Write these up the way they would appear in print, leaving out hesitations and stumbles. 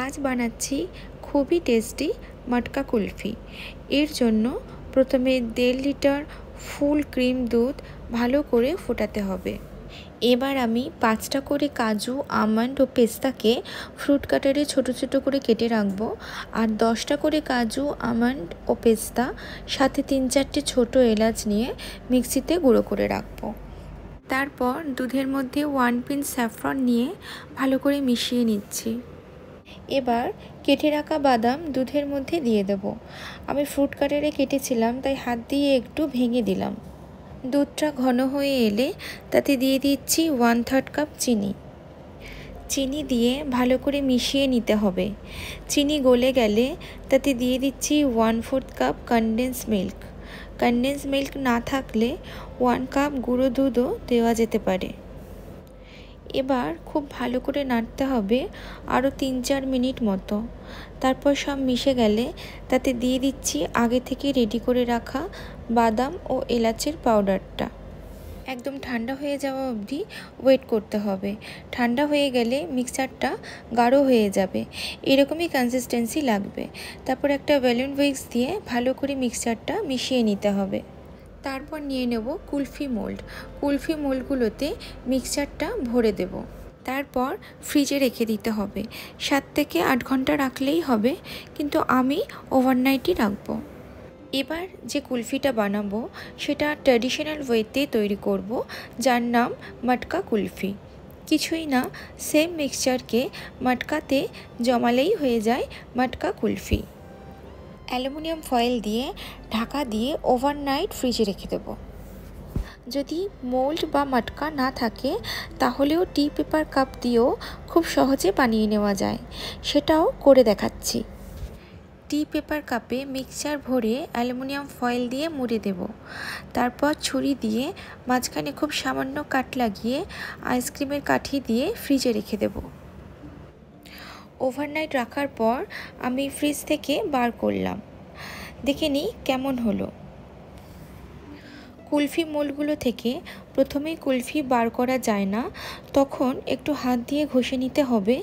आज বানাচ্ছি খুবই টেস্টি মটকা কুলফি। এর জন্য প্রথমে 1.5 লিটার ফুল ক্রিম দুধ ভালো করে ফোটাতে হবে। এবার আমি 5টা করে কাজু, আমন্ড ও পেস্তাকে ফ্রুট কাটারে ছোট ছোট করে কেটে রাখবো। আর 10টা করে কাজু, আমন্ড ও পেস্তা সাথে 3-4টে ছোট এলাচ নিয়ে মিক্সিতে গুঁড়ো করে রাখবো। তারপর দুধের মধ্যে 1 পিঞ্চ স্যাফরন নিয়ে ভালো করে মিশিয়ে নিচ্ছি। এবার কেটে রাখা বাদাম দুধের মধ্যে দিয়ে দেব। আমি ফ্রুট কাটারে কেটেছিলাম, তাই হাত দিয়ে একটু ভেঙে দিলাম। দুধটা ঘন হয়ে এলে তাতে দিয়ে দিচ্ছি 1/3 কাপ চিনি। চিনি দিয়ে ভালো করে মিশিয়ে নিতে হবে। চিনি গলে গেলে তাতে দিয়ে দিচ্ছি 1/4 cup condense milk. Condense milk না থাকলে 1 কাপ গুঁড়ো দুধও দেওয়া যেতে পারে। এবার খুব ভালো করে নাড়তে হবে আরও 3-4 মিনিট মতো। তারপর সব মিশে গেলে তাতে দিয়ে দিচ্ছি আগে থেকে রেডি করে রাখা বাদাম ও এলাচের পাউডারটা। একদম ঠান্ডা হয়ে যাওয়া অবধি ওয়েট করতে হবে। ঠান্ডা হয়ে গেলে মিক্সারটা গাঢ় হয়ে যাবে, এরকমই কনসিস্টেন্সি লাগবে। তারপর একটা বেলুন উইক্স দিয়ে ভালো করে মিক্সচারটা মিশিয়ে নিতে হবে। তারপর নিয়ে নেব কুলফি মোল্ড। কুলফি মোল্ডগুলোতে মিক্সচারটা ভরে দেব। তারপর ফ্রিজে রেখে দিতে হবে। 7 থেকে 8 ঘন্টা রাখলেই হবে, কিন্তু আমি ওভারনাইটই রাখবো। এবার যে কুলফিটা বানাবো সেটা ট্র্যাডিশনাল ওয়েতে তৈরি করব, যার নাম মটকা কুলফি। কিছুই না, সেম মিক্সচারকে মটকাতে জমালেই হয়ে যায় মটকা কুলফি। অ্যালুমিনিয়াম ফয়েল দিয়ে ঢাকা দিয়ে ওভারনাইট ফ্রিজে রেখে দেব। যদি মোল্ড বা মটকা না থাকে তাহলেও টি পেপার কাপ দিয়েও খুব সহজে বানিয়ে নেওয়া যায়, সেটাও করে দেখাচ্ছি। টি পেপার কাপে মিক্সচার ভরে অ্যালুমিনিয়াম ফয়েল দিয়ে মুড়ে দেব। তারপর ছুরি দিয়ে মাঝখানে খুব সামান্য কাট লাগিয়ে আইসক্রিমের কাঠি দিয়ে ফ্রিজে রেখে দেব। ওভারনাইট রাখার পর আমি ফ্রিজ থেকে বার করলাম, দেখে নিই কেমন হলো। কুলফি মোল্ডগুলো থেকে প্রথমেই কুলফি বার করা যায় না, তখন একটু হাত দিয়ে ঘষে নিতে হবে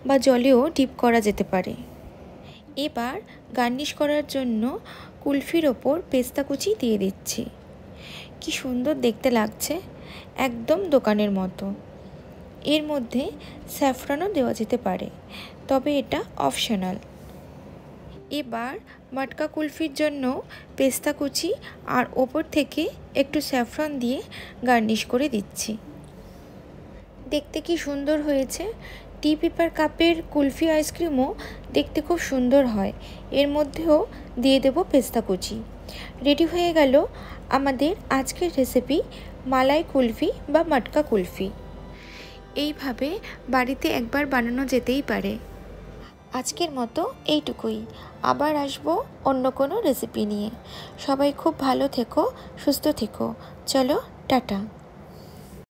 বা জলেও ডিপ করা যেতে পারে। এবার গার্নিশ করার জন্য কুলফির ওপর পেস্তা কুচি দিয়ে দিচ্ছি। কি সুন্দর দেখতে লাগছে, একদম দোকানের মতো। এর মধ্যে স্যাফরনও দেওয়া যেতে পারে, তবে এটা অপশনাল। এবার মটকা কুলফির জন্য পেস্তা কুচি আর ওপর থেকে একটু স্যাফরন দিয়ে গার্নিশ করে দিচ্ছি। দেখতে কি সুন্দর হয়েছে। টি পেপার কাপের কুলফি আইসক্রিমও দেখতে খুব সুন্দর হয়। এর মধ্যেও দিয়ে দেব পেস্তা কুচি। রেডি হয়ে গেল আমাদের আজকের রেসিপি মালাই কুলফি বা মটকা কুলফি। এইভাবে বাড়িতে একবার বানানো যেতেই পারে। আজকের মতো এইটুকুই। আবার আসবো অন্য কোনো রেসিপি নিয়ে। সবাই খুব ভালো থেকো, সুস্থ থেকো। চলো, টাটা।